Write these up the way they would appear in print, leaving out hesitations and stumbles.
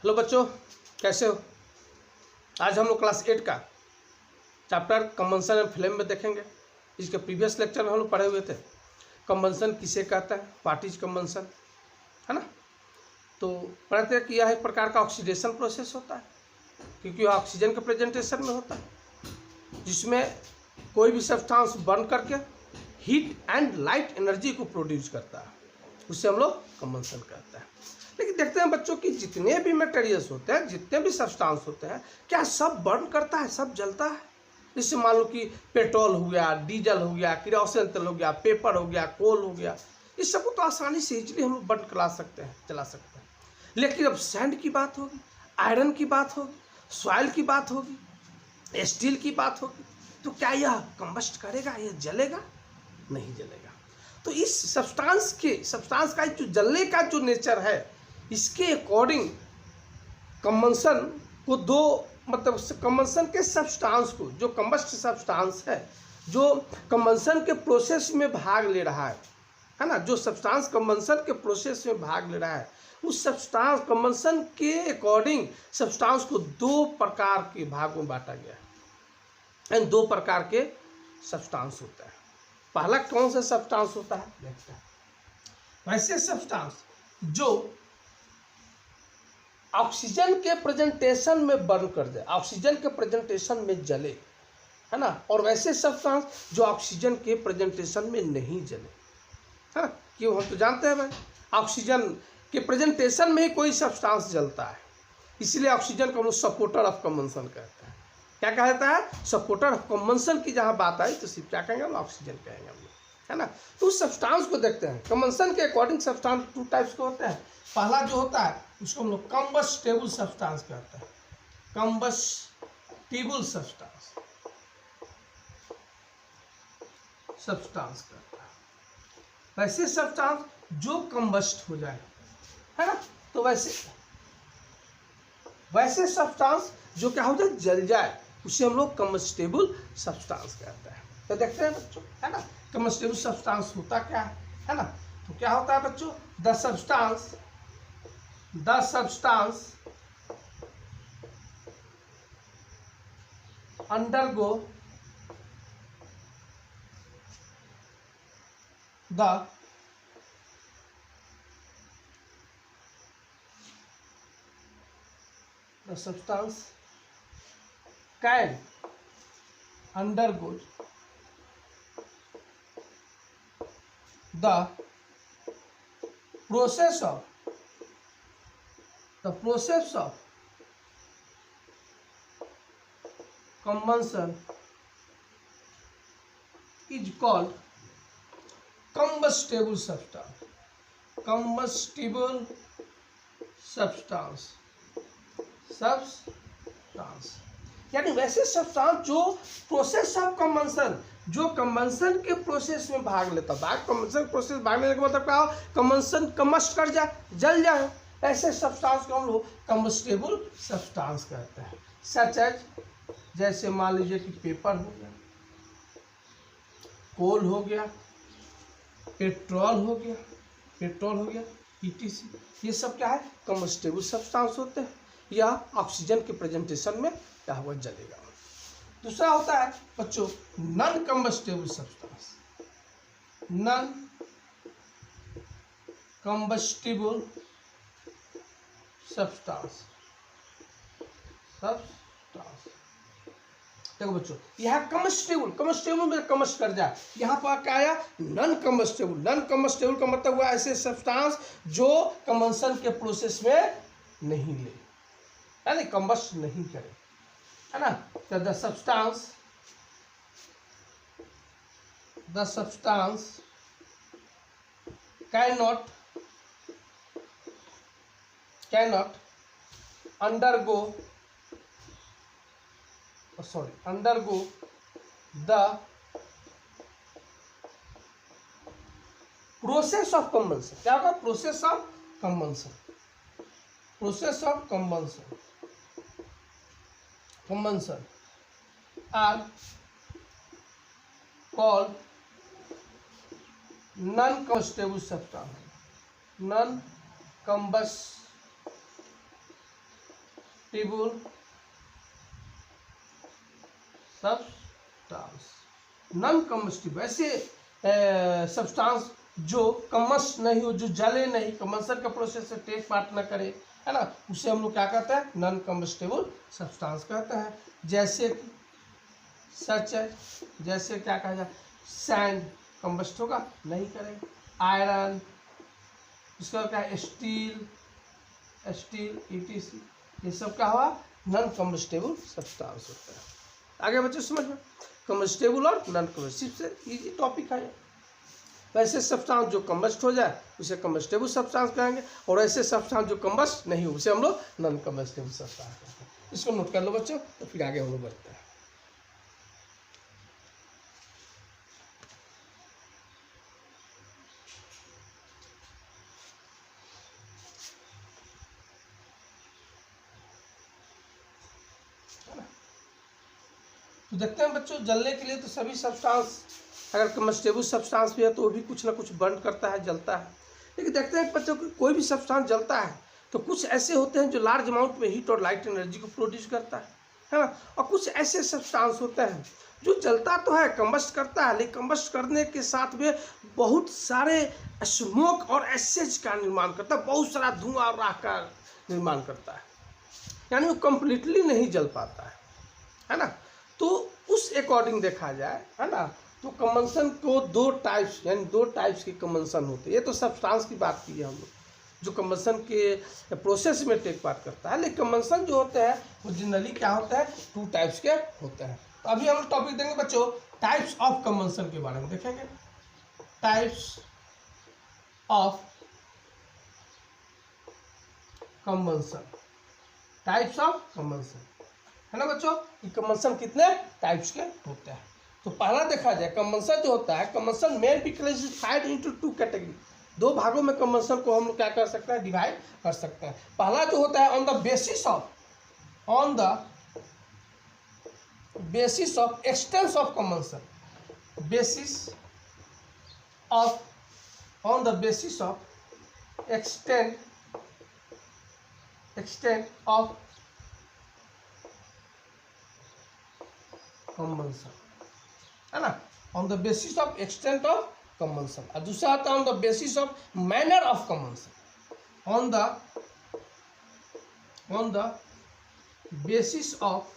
Hello बच्चों, कैसे हो। आज हम लोग क्लास 8 का चैप्टर कंबंशन एंड फ्लेम में देखेंगे। इसके प्रीवियस लेक्चर में हम लोग पढ़े हुए थे कंबंशन किसे कहता है, व्हाट इज कंबंशन, है ना। तो पढ़े थे कि यह एक प्रकार का ऑक्सीडेशन प्रोसेस होता है, क्योंकि यह ऑक्सीजन के प्रेजेंटेशन में होता है, जिसमें कोई भी सब्सटेंस बर्न करके हीट एंड लाइट एनर्जी को प्रोड्यूस करता है, उससे हम लोग कंबंशन कहते हैं। लेकिन देखते हैं बच्चों कि जितने भी मटेरियल्स होते हैं, जितने भी सब्सटेंस होते हैं, क्या सब बर्न करता है, सब जलता है। जैसे मान लो कि पेट्रोल हो गया, डीजल हो गया, किरोसिन तेल हो गया, पेपर हो गया, कोल हो गया, इस सबको तो आसानी से इजीली हम लोग बर्न करा सकते हैं, चला सकते हैं। लेकिन अब सैंड की बात होगी, आयरन की बात होगी, सॉइल की बात होगी, स्टील की बात होगी, तो क्या यह कंबस्ट करेगा, यह जलेगा? नहीं जलेगा। तो इस सब्सटेंस का जो जलने का जो नेचर है, इसके अकॉर्डिंग कंबंशन को दो, मतलब कंबंशन के सब्सटेंस को, जो कंबस्ट सब्सटेंस है, जो कंबंशन के प्रोसेस में भाग ले रहा है ना, जो सब्सटेंस कंबंशन के प्रोसेस में भाग ले रहा है, उस सब्सटेंस कंबंशन के अकॉर्डिंग सब्सटेंस को दो प्रकार के भागों में बांटा गया है। इन दो प्रकार के सब्सटेंस होता है। पहला कौन सा सब्सटेंस होता है, देखते हैं। वैसे सब्सटेंस जो ऑक्सीजन के प्रेजेंटेशन में बर्न कर जाए, ऑक्सीजन के प्रेजेंटेशन में जले, है ना, और वैसे सब्सटेंस जो ऑक्सीजन के प्रेजेंटेशन में नहीं जले, है ना। क्यों, हम तो जानते हैं भाई, ऑक्सीजन के प्रेजेंटेशन में ही कोई सब्सटेंस जलता है, इसलिए ऑक्सीजन को हम लोग सपोर्टर ऑफ कंबंशन कहते हैं। क्या कहता है, सपोर्टर ऑफ कंबंशन की जहाँ बात आई तो सिर्फ क्या कहेंगे हम, ऑक्सीजन कहेंगे हम लोग, है ना। तो उस सब्सटेंस को देखते हैं। कंबंशन के अकॉर्डिंग सब्सटेंस टू टाइप्स के होते हैं। पहला जो होता है उसको हम लोग कंबस्टेबल सब्सटेंस कहते हैं, कंबस्टिबल सब्सटेंस कहते हैं। वैसे सब्सटेंस जो कंबस्ट हो जाए, है ना, तो वैसे सब्सटेंस जो क्या हो जाए, जल जाए, उसे हम लोग कंबस्टेबल सब्सटेंस कहते हैं। तो देखते हैं बच्चों, है ना, कंबस्टेबल सब्सटेंस होता क्या है ना। तो क्या होता है बच्चों, the substance undergo the substance can undergo the process of combustion is called combustible substance यानी वैसे सब्सटेंस जो प्रोसेस ऑफ कंबंशन, जो कंबंशन के प्रोसेस में भाग लेता है, कंबंशन प्रोसेस भाग लेने का मतलब क्या हो, कंबंशन कम्बस्ट कर जाए, जल जाए, ऐसे सब्सटेंस को हम लोग कंबस्टेबल सब्सटेंस कहते हैं। सच एज, जैसे मान लीजिए कि पेपर हो गया, कोल हो गया, पेट्रोल हो गया, ETC, ये सब क्या है, कंबस्टेबल सब्सटेंस होते हैं, या ऑक्सीजन के प्रेजेंटेशन में क्या हुआ, जलेगा। दूसरा होता है बच्चों नॉन कंबस्टेबल सब्सटेंस, देखो बच्चों, यह कम्बस्टेबल में कम्बस्ट कर जाए, यहाँ पर क्या आया, नॉन कम्बस्टेबल का मतलब हुआ ऐसे सब्सटेंस जो कंबंशन के प्रोसेस में नहीं ले, यानी कंबस्ट नहीं करे, है ना। तो the substance cannot undergo the process of combustion। क्या होगा, process of combustion are called non-combustible substance, substance, non combustible ऐसे सब्सटेंस जो कम्बस्ट नहीं हो, जो जले नहीं, कम्बसन का प्रोसेस से टेक पार्ट न करे, है ना, उसे हम लोग क्या कहते हैं, नॉन कम्बस्टिबल सब्सटेंस कहते हैं। जैसे सच है, जैसे क्या कहा जाए, सैंड कम्बस्ट होगा, नहीं करेगा, आयरन, इसका क्या है, स्टील ETC, ये सब क्या हुआ, नॉन कम्बस्टेबल सब्सटेंस होता है। आगे बच्चों समझ में, कम्बस्टेबल और नॉन कम्बस्टिबल से इजी टॉपिक है। वैसे सब्सटेंस जो कम्बस्ट हो जाए उसे कम्बस्टेबल सब्सटेंस कहेंगे, और ऐसे सब्सटेंस जो कम्बस्ट नहीं हो उसे हम लोग नॉन कम्बस्टेबल सब्सटेंस कहते हैं। इसको नोट कर लो बच्चों, तो फिर आगे हम लोग बढ़ते हैं। तो देखते हैं बच्चों, जलने के लिए तो सभी सब्सटेंस, अगर कम्बस्टेबल सब्सटेंस भी है तो वो भी कुछ ना कुछ बर्न करता है, जलता है। लेकिन देखते हैं बच्चों कि कोई भी सब्सटेंस जलता है तो कुछ ऐसे होते हैं जो लार्ज अमाउंट में हीट और लाइट एनर्जी को प्रोड्यूस करता है ना, और कुछ ऐसे सब्सटेंस होते हैं जो जलता तो है, कम्बस्ट करता है, लेकिन कम्बस्ट करने के साथ में बहुत सारे स्मोक और एसेज का निर्माण करता है, बहुत सारा धुआं और राख का निर्माण करता है, यानी वो कम्प्लीटली नहीं जल पाता है ना। तो उस अकॉर्डिंग देखा जाए, है ना, तो कम्बसन को दो टाइप्स, यानी दो टाइप्स के कम्बसन होते हैं। ये तो सब्सटेंस की बात की है हम लोग, जो कम्बसन के प्रोसेस में टेक पार्ट करता है, लेकिन कम्बसन जो होते हैं वो जनरली क्या होता है, टू टाइप्स के होते हैं। तो अभी हम टॉपिक देंगे बच्चों टाइप्स ऑफ कम्बसन के बारे में देखेंगे। Types of combustion, types of combustion, है ना बच्चों, ये कम्बसन कितने टाइप्स के होते हैं। तो पहला देखा जाए, कम्बसन जो होता है, combustion main be classified into two category, दो भागों में कम्बसन को हम लोग क्या कर सकते हैं, डिवाइड कर सकते हैं। पहला जो होता है on the basis of expanse of combustion, on the basis of extent of combustion, है ना, on the basis of extent of combustion. और दूसरा आता है on the basis of manner of combustion, on the basis of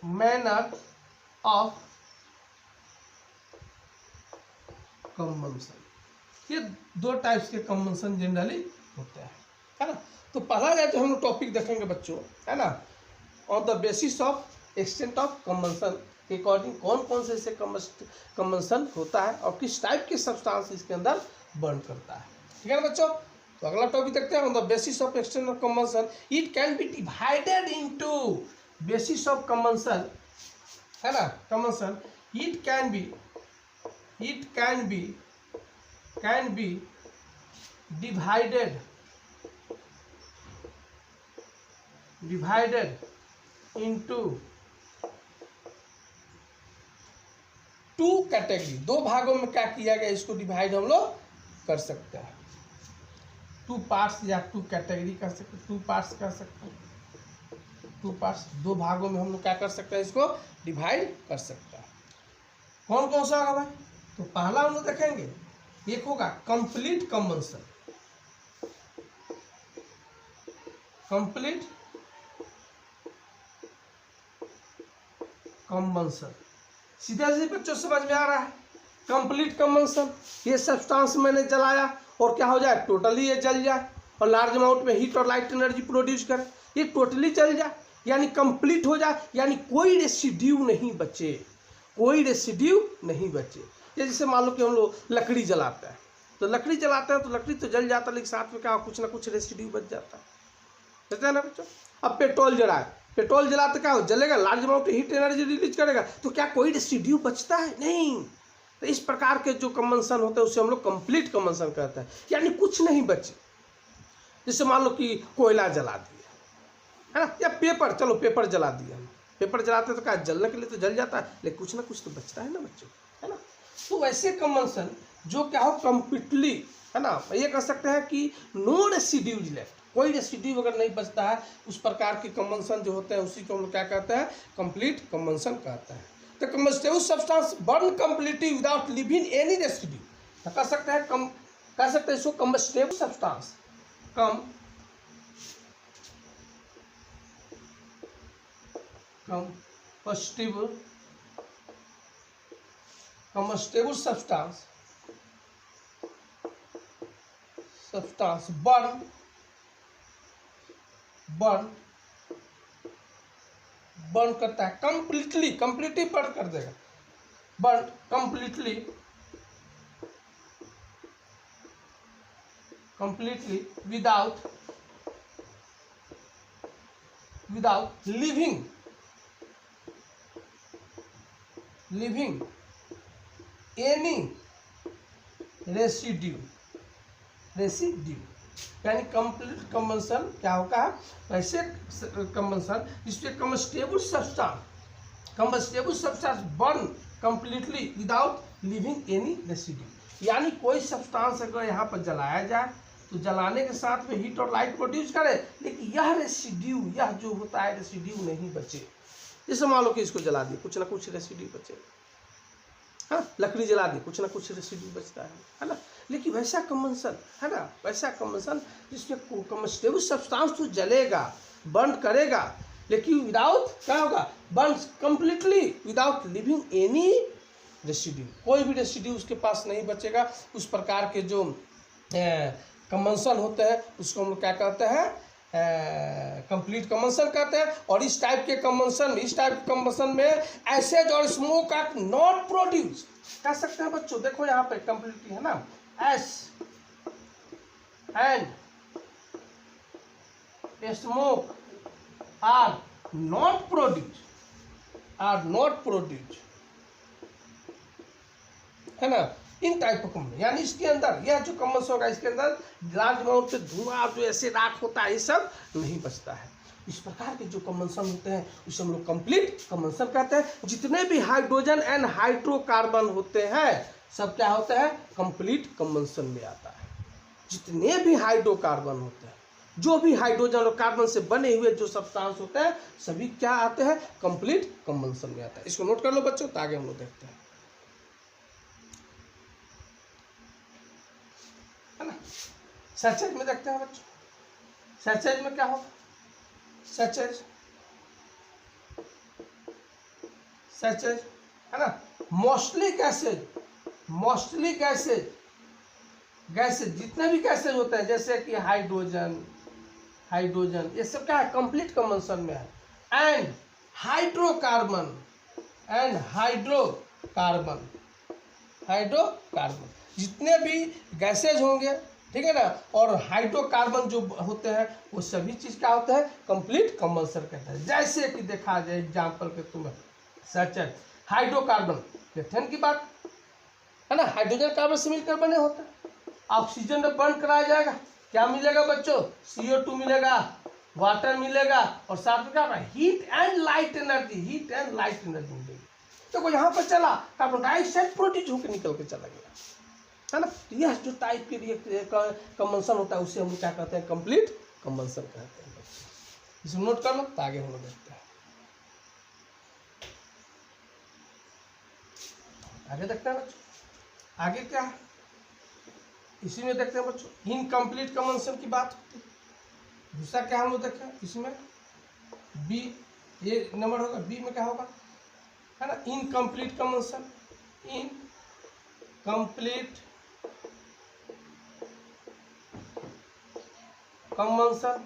manner of combustion. ये दो types के combustion generally होते हैं, है ना। तो पहला जाए तो हम लोग टॉपिक देखेंगे बच्चों, है ना, on the basis of extent of combustion के अकॉर्डिंग कौन कौन से ऐसे कम्बसन होता है और किस टाइप के सब्सटेंस इसके अंदर बर्न करता है, ठीक है ना बच्चों। तो अगला टॉपिक देखते हैं, on the basis of extent of combustion it can be divided into, basis of combustion, है ना, combustion it can be divided into two category, दो भागों में क्या किया गया, इसको डिवाइड हम लोग कर सकते हैं, टू पार्ट्स या टू कैटेगरी कर सकते हैं, टू पार्ट्स कर सकते हैं, टू पार्ट्स, दो भागों में हम लोग क्या कर सकते हैं, इसको डिवाइड कर सकते हैं। कौन कौन सा होगा भाई, तो पहला हम लोग देखेंगे, एक होगा कंप्लीट कम्बसन, कंप्लीट कम्बसन, सीधा से बच्चों समझ में आ रहा है। कंप्लीट कम्बसन, ये सब्सटेंस मैंने जलाया और क्या हो जाए, टोटली ये जल जाए और लार्ज अमाउंट में हीट और लाइट एनर्जी प्रोड्यूस करे, ये टोटली जल जाए, यानी कंप्लीट हो जाए, यानी कोई रेसिड्यू नहीं बचे, कोई रेसिड्यू नहीं बचे। ये जैसे मान लो कि हम लोग लकड़ी जलाते हैं, तो लकड़ी जलाते हैं तो लकड़ी तो जल जाता है, लेकिन साथ में क्या कुछ ना कुछ रेसिड्यू बच जाता है, समझते हैं ना बच्चों। अब पेट्रोल जलाए, पेट्रोल जलाते क्या हो, जलेगा, large amount heat energy release करेगा, तो क्या कोई रेसिड्यू बचता है, नहीं। तो इस प्रकार के जो कम्बसन होते हैं उसे हम लोग कंप्लीट कम्बसन कहते हैं, यानी कुछ नहीं बचे। जैसे मान लो कि कोयला जला दिया, है ना, या पेपर, चलो पेपर जला दिया, पेपर जलाते तो क्या जलने के लिए तो जल जाता है, लेकिन कुछ ना कुछ तो बचता है ना बच्चों, है ना। तो वैसे कम्बसन जो क्या हो कंप्लीटली, है ना, ये कह सकते हैं कि नो रेसिड्यूज लेफ्ट, कोई रेसिड्यू अगर नहीं बचता है, उस प्रकार के कंबंशन जो होते हैं उसी को हम लोग क्या कहते हैं, कंप्लीट कंबंशन कहते हैं। तो combustible substance burn completely without leaving any residue, तो कह सकते हैं कह सकते हैं इसको combustible substance, combustible substance burn करता है, कंप्लीटली बर्न कर देगा, burn completely without leaving any residue, यानी कंप्लीट कंबंशन क्या होगा, ऐसे कंबंशन जिसमें combustible substance burn completely without leaving any residue, यानी कोई सब्सटेंस अगर यहाँ पर जलाया जाए तो जलाने के साथ में हीट और लाइट प्रोड्यूस करे, लेकिन यह रेसिड्यू, यह जो होता है रेसिड्यू नहीं बचे। जैसे मान लो कि इसको जला दिए, कुछ ना कुछ रेसिड्यू बचे, हाँ, लकड़ी जला दी, कुछ ना कुछ रेसिड्यू बचता है ना। लेकिन वैसा कंबंशन है ना, वैसा कंबंशन जिसमें कंबस्टिबल सब्सटेंस तो जलेगा, बर्न करेगा, लेकिन विदाउट क्या होगा, burn completely without leaving any residue, कोई भी रेसिड्यू उसके पास नहीं बचेगा। उस प्रकार के जो कंबंशन होते हैं उसको हम लोग क्या कहते हैं, कंप्लीट कंबंशन कहते हैं। और इस टाइप के कंबंशन में एसिड और स्मोक आर नॉट प्रोड्यूस, कह सकते हैं बच्चों, देखो यहाँ पे कंप्लीटली है ना, ash and smoke are not produce, है ना, इन टाइप ऑफ कंबंशन, यानी इसके अंदर यह जो कंबंशन होगा इसके अंदर लार्ज अमाउंट में धुआं जो ऐसे राख होता है ये सब नहीं बचता है। इस प्रकार के जो कंबंशन होते हैं उसे हम लोग कंप्लीट कंबंशन कहते हैं। जितने भी हाइड्रोजन एंड हाइड्रोकार्बन होते हैं सब क्या होता है, कंप्लीट कंबंशन में आता है। जितने भी हाइड्रोकार्बन होते हैं, जो भी हाइड्रोजन और कार्बन से बने हुए जो सब्सटेंस होते हैं सभी क्या आते हैं, कंप्लीट कंबंशन में आता है। इसको नोट कर लो बच्चों, तो आगे हम लोग देखते हैं, है ना। सैचेज में देखते हैं बच्चों, सैचेज में क्या होगा, सैचेज है ना, मोस्टली गैसेज जितने भी गैसेज होते हैं जैसे कि हाइड्रोजन ये सब क्या है, कंप्लीट कंबंशन में है। एंड हाइड्रोकार्बन जितने भी गैसेज होंगे, ठीक है ना, और हाइड्रोकार्बन जो होते हैं वो सभी चीज क्या होता है, कंप्लीट कंबंशन कहते हैं। जैसे कि देखा जाए एग्जाम्पल के तुम्हें, सच है हाइड्रोकार्बन मीथेन की बात है ना, हाइड्रोजन कार्बन से मिलकर बने होते हैं। ऑक्सीजन में बर्न कराया जाएगा, क्या मिलेगा बच्चों, CO2 मिलेगा, वाटर मिलेगा, और साथ में क्या होगा, हीट एंड लाइट एनर्जी मिलेगी। तो यहाँ पर चला कार्बन डाइऑक्साइड प्रोड्यूस होकर निकल के चला गया, है ना। यह जो टाइप के कंबंशन होता है उसे हम क्या कहते हैं, कंप्लीट कंबंशन कहते हैं। इसे नोट कर लो, तो आगे हम लोग देखते हैं, आगे देखते हैं बच्चों, आगे क्या है इसी में देखते हैं बच्चों, इनकम्प्लीट कंबंशन की बात होती है। दूसरा क्या हम लोग देखें इसमें, बी, ये नंबर होगा, बी में क्या होगा, है ना, इनकम्प्लीट कंबंशन, इनकम्प्लीट कंबंशन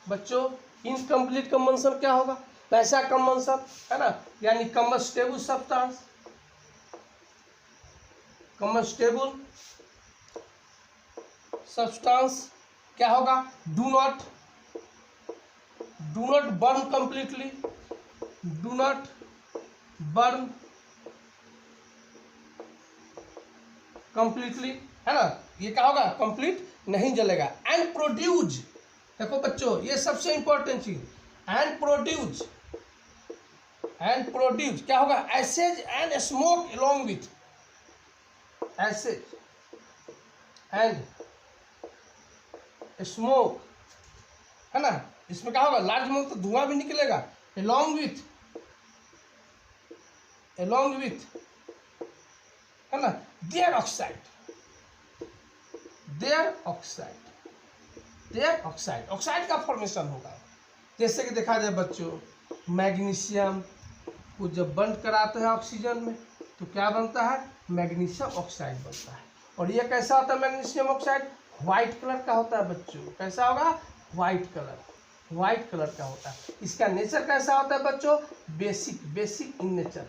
बच्चों, इनकम्प्लीट कंबंशन क्या होगा, वैसा कंबंशन है ना, यानी कंबस्टेबल सब्सटेंस, क्या होगा, डू नॉट बर्न कंप्लीटली, है ना, ये क्या होगा, कंप्लीट नहीं जलेगा। एंड प्रोड्यूस, देखो बच्चों ये सबसे इंपॉर्टेंट चीज, एंड प्रोड्यूस क्या होगा, acid and smoke along with, acid and smoke है ना, इसमें क्या होगा, लार्ज अमाउंट तो धुआं भी निकलेगा along with है ना देयर ऑक्साइड का फॉर्मेशन होगा। जैसे कि देखा जाए बच्चों, मैग्नीशियम को जब बंद कराते हैं ऑक्सीजन में तो क्या बनता है, मैग्नीशियम ऑक्साइड बनता है। और ये कैसा होता है मैग्नीशियम ऑक्साइड, व्हाइट कलर का होता है बच्चों। कैसा होगा, व्हाइट कलर का होता है। इसका नेचर कैसा होता है बच्चों, basic in nature,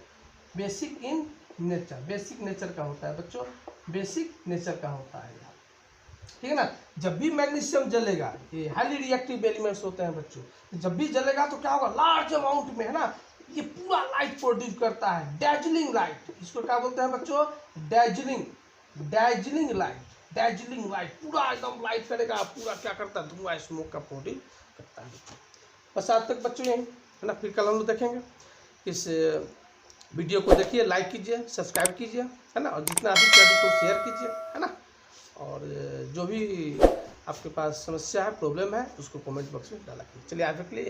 basic nature का होता है बच्चों, बेसिक नेचर का होता है। ठीक है ना। जब भी मैग्नीशियम जलेगा, ये हाईली रिएक्टिव एलिमेंट्स होते हैं बच्चों, जब भी जलेगा तो क्या होगा, लार्ज अमाउंट में है ना, ये पूरा लाइट प्रोड्यूस करता है, डैजलिंग लाइट। इसको क्या बोलते हैं बच्चों, डैजलिंग लाइट, पूरा एकदम लाइट करेगा, पूरा क्या करता है, धुआं स्मोक का प्रोड्यूस करता है। बस आज तक बच्चों यही है ना, फिर कल हम लोग देखेंगे। इस वीडियो को देखिए, लाइक कीजिए, सब्सक्राइब कीजिए, है ना, और जितना अधिक से अधिक को शेयर कीजिए, है ना। और जो भी आपके पास समस्या है, प्रॉब्लम है, उसको कमेंट बॉक्स में डाला कीजिए। चलिए आज तक के लिए।